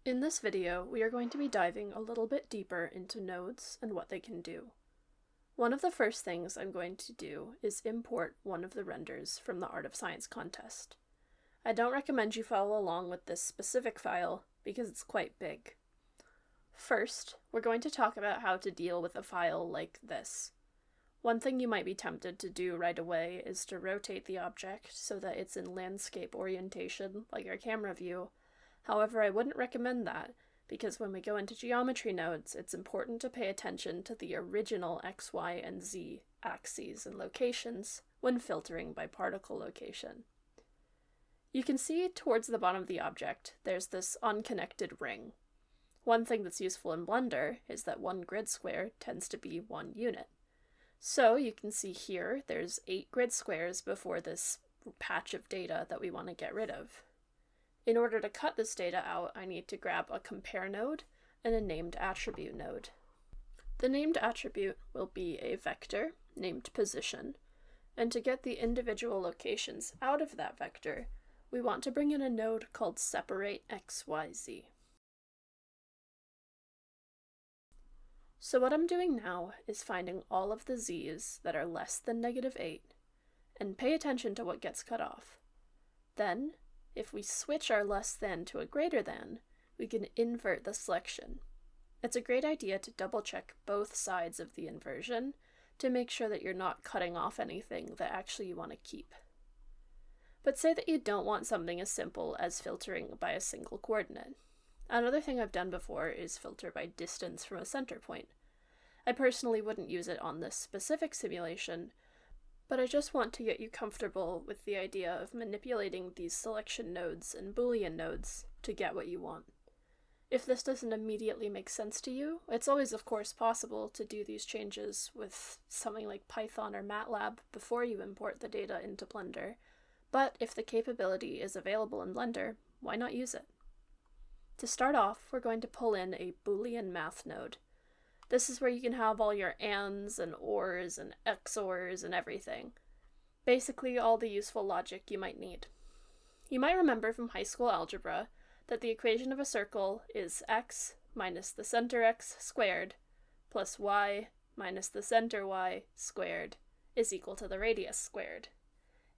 In this video, we are going to be diving a little bit deeper into nodes and what they can do. One of the first things I'm going to do is import one of the renders from the Art of Science contest. I don't recommend you follow along with this specific file because it's quite big. First, we're going to talk about how to deal with a file like this. One thing you might be tempted to do right away is to rotate the object so that it's in landscape orientation, like our camera view. However, I wouldn't recommend that, because when we go into geometry nodes, it's important to pay attention to the original X, Y, and Z axes and locations when filtering by particle location. You can see towards the bottom of the object, there's this unconnected ring. One thing that's useful in Blender is that one grid square tends to be one unit. So you can see here, there's 8 grid squares before this patch of data that we want to get rid of. In order to cut this data out, I need to grab a compare node and a named attribute node. The named attribute will be a vector named position, and to get the individual locations out of that vector, we want to bring in a node called separate XYZ. So what I'm doing now is finding all of the z's that are less than -8, and pay attention to what gets cut off. Then, if we switch our less than to a greater than, we can invert the selection. It's a great idea to double check both sides of the inversion to make sure that you're not cutting off anything that actually you want to keep. But say that you don't want something as simple as filtering by a single coordinate. Another thing I've done before is filter by distance from a center point. I personally wouldn't use it on this specific simulation, but I just want to get you comfortable with the idea of manipulating these selection nodes and Boolean nodes to get what you want. If this doesn't immediately make sense to you, it's always of course possible to do these changes with something like Python or MATLAB before you import the data into Blender, but if the capability is available in Blender, why not use it? To start off, we're going to pull in a Boolean math node. This is where you can have all your ands and ors and XORs and everything. Basically all the useful logic you might need. You might remember from high school algebra that the equation of a circle is x minus the center x squared plus y minus the center y squared is equal to the radius squared.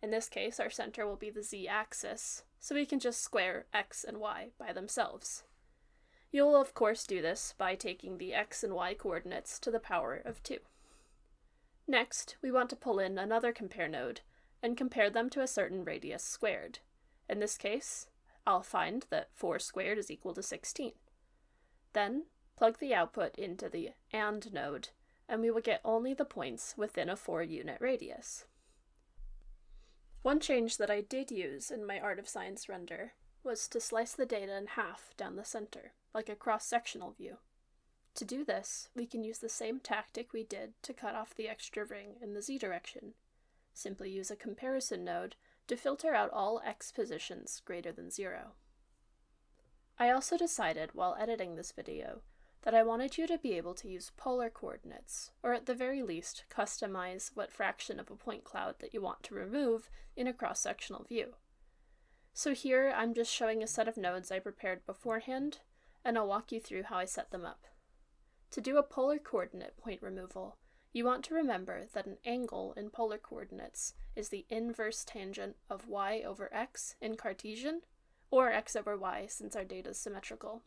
In this case, our center will be the z-axis, so we can just square x and y by themselves. You'll of course do this by taking the x and y coordinates to the power of 2. Next, we want to pull in another compare node and compare them to a certain radius squared. In this case, I'll find that 4 squared is equal to 16. Then, plug the output into the AND node, and we will get only the points within a 4-unit radius. One change that I did use in my Art of Science render was to slice the data in half down the center, like a cross-sectional view. To do this, we can use the same tactic we did to cut off the extra ring in the z direction. Simply use a comparison node to filter out all x positions greater than 0. I also decided while editing this video that I wanted you to be able to use polar coordinates, or at the very least customize what fraction of a point cloud that you want to remove in a cross-sectional view. So here I'm just showing a set of nodes I prepared beforehand, and I'll walk you through how I set them up. To do a polar coordinate point removal, you want to remember that an angle in polar coordinates is the inverse tangent of y over x in Cartesian, or x over y since our data is symmetrical.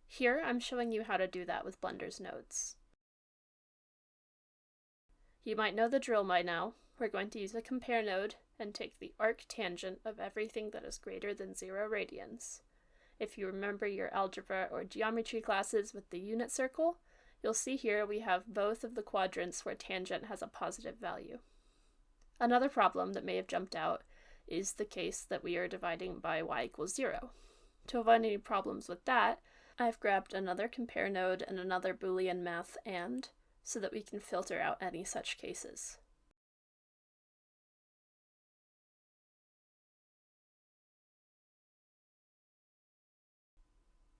Here I'm showing you how to do that with Blender's nodes. You might know the drill by now. We're going to use a compare node and take the arc tangent of everything that is greater than 0 radians. If you remember your algebra or geometry classes with the unit circle, you'll see here we have both of the quadrants where tangent has a positive value. Another problem that may have jumped out is the case that we are dividing by y equals 0. To avoid any problems with that, I've grabbed another compare node and another Boolean math AND so that we can filter out any such cases.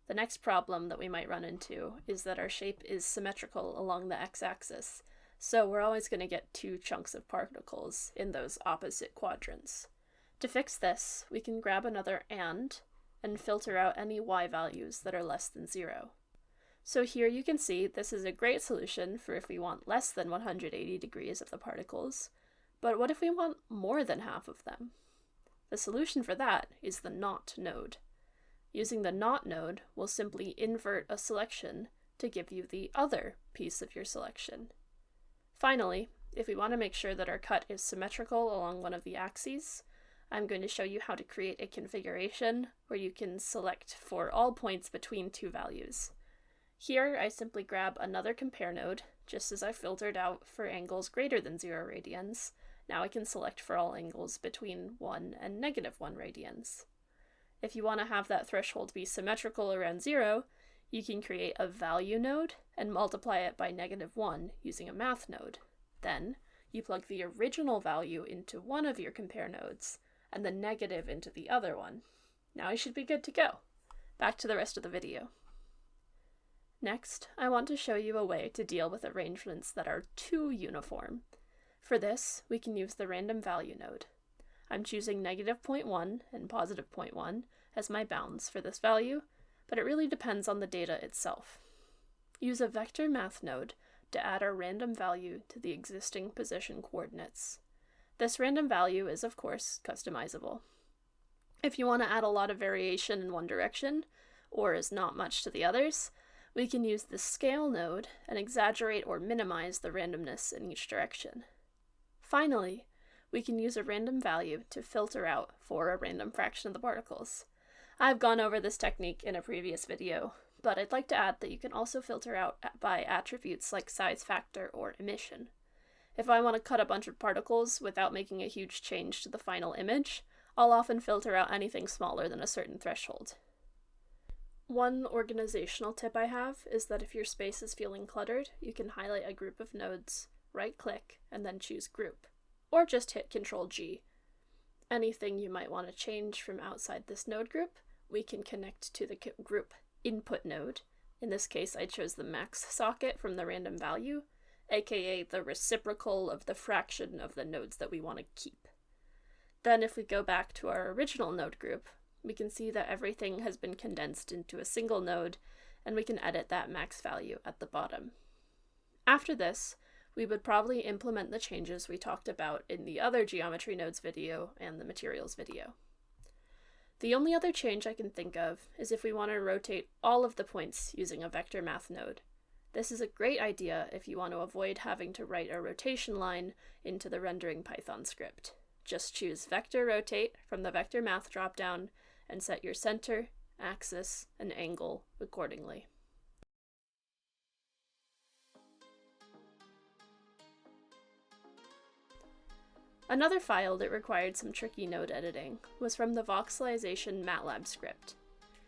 The next problem that we might run into is that our shape is symmetrical along the x-axis, so we're always going to get 2 chunks of particles in those opposite quadrants. To fix this, we can grab another AND and filter out any y values that are less than 0. So here you can see this is a great solution for if we want less than 180 degrees of the particles, but what if we want more than half of them? The solution for that is the not node. Using the not node, we'll simply invert a selection to give you the other piece of your selection. Finally, if we want to make sure that our cut is symmetrical along one of the axes, I'm going to show you how to create a configuration where you can select for all points between two values. Here, I simply grab another compare node, just as I filtered out for angles greater than 0 radians. Now I can select for all angles between 1 and -1 radians. If you want to have that threshold be symmetrical around 0, you can create a value node and multiply it by -1 using a math node. Then, you plug the original value into one of your compare nodes, and the negative into the other one. Now you should be good to go. Back to the rest of the video. Next, I want to show you a way to deal with arrangements that are too uniform. For this, we can use the random value node. I'm choosing -0.1 and +0.1 as my bounds for this value, but it really depends on the data itself. Use a vector math node to add our random value to the existing position coordinates. This random value is, of course, customizable. If you want to add a lot of variation in one direction, or is not much to the others, we can use the scale node and exaggerate or minimize the randomness in each direction. Finally, we can use a random value to filter out for a random fraction of the particles. I've gone over this technique in a previous video, but I'd like to add that you can also filter out by attributes like size factor or emission. If I want to cut a bunch of particles without making a huge change to the final image, I'll often filter out anything smaller than a certain threshold. One organizational tip I have is that if your space is feeling cluttered, you can highlight a group of nodes, right-click, and then choose Group, or just hit Ctrl-G. Anything you might want to change from outside this node group, we can connect to the group input node. In this case, I chose the max socket from the random value, aka the reciprocal of the fraction of the nodes that we want to keep. Then if we go back to our original node group, we can see that everything has been condensed into a single node, and we can edit that max value at the bottom. After this, we would probably implement the changes we talked about in the other geometry nodes video and the materials video. The only other change I can think of is if we want to rotate all of the points using a vector math node. This is a great idea if you want to avoid having to write a rotation line into the rendering Python script. Just choose vector rotate from the vector math dropdown and set your center, axis, and angle accordingly. Another file that required some tricky node editing was from the voxelization MATLAB script.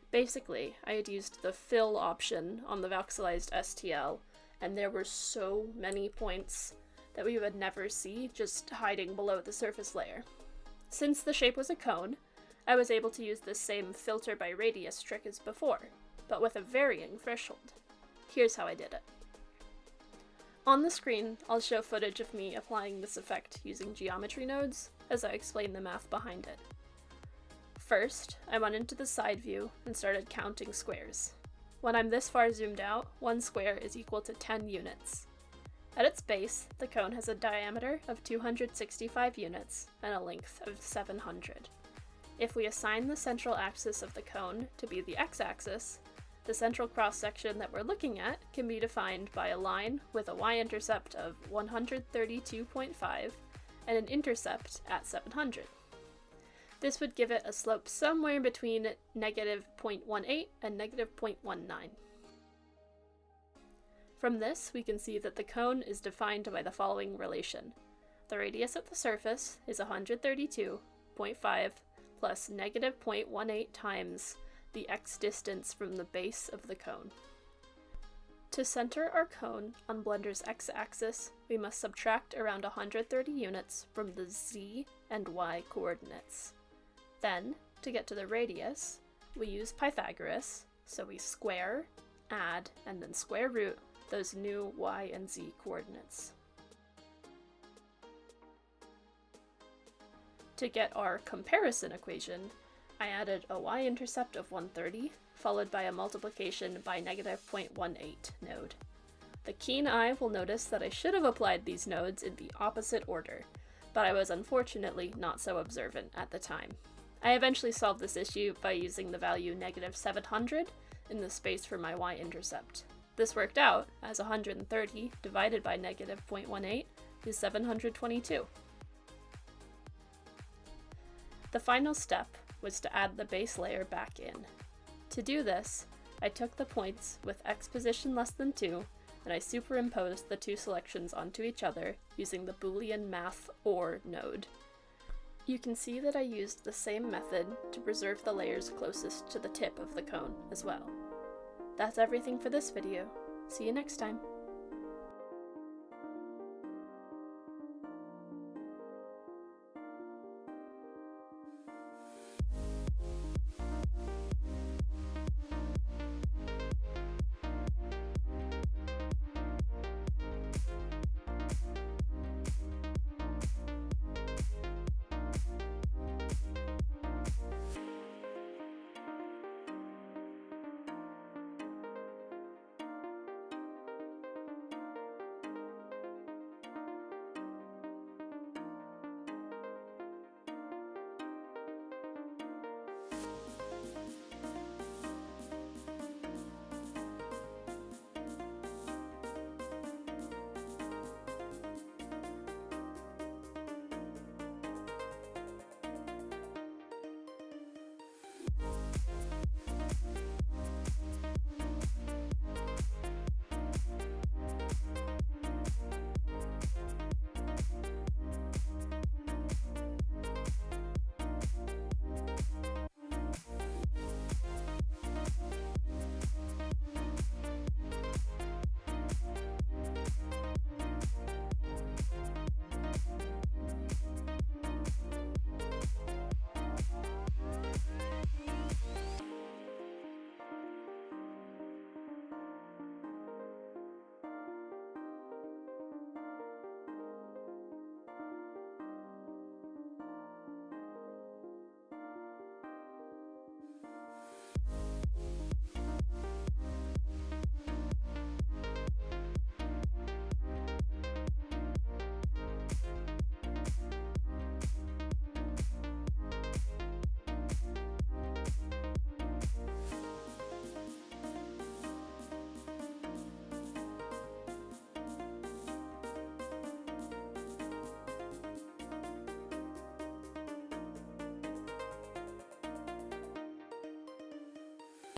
Basically, I had used the fill option on the voxelized STL, and there were so many points that we would never see just hiding below the surface layer. Since the shape was a cone, I was able to use the same filter by radius trick as before, but with a varying threshold. Here's how I did it. On the screen, I'll show footage of me applying this effect using geometry nodes, as I explain the math behind it. First, I went into the side view and started counting squares. When I'm this far zoomed out, one square is equal to 10 units. At its base, the cone has a diameter of 265 units and a length of 700. If we assign the central axis of the cone to be the x-axis, the central cross-section that we're looking at can be defined by a line with a y-intercept of 132.5 and an intercept at 700. This would give it a slope somewhere between -0.18 and -0.19. From this, we can see that the cone is defined by the following relation. The radius of the surface is 132.5 plus -0.18 times the x distance from the base of the cone. To center our cone on Blender's x-axis, we must subtract around 130 units from the z and y coordinates. Then, to get to the radius, we use Pythagoras, so we square, add, and then square root those new y and z coordinates. To get our comparison equation, I added a y-intercept of 130, followed by a multiplication by negative 0.18 node. The keen eye will notice that I should have applied these nodes in the opposite order, but I was unfortunately not so observant at the time. I eventually solved this issue by using the value negative 700 in the space for my y-intercept. This worked out, as 130 divided by negative 0.18 is 722. The final step was to add the base layer back in. To do this, I took the points with x position less than 2, and I superimposed the two selections onto each other using the Boolean math OR node. You can see that I used the same method to preserve the layers closest to the tip of the cone as well. That's everything for this video. See you next time.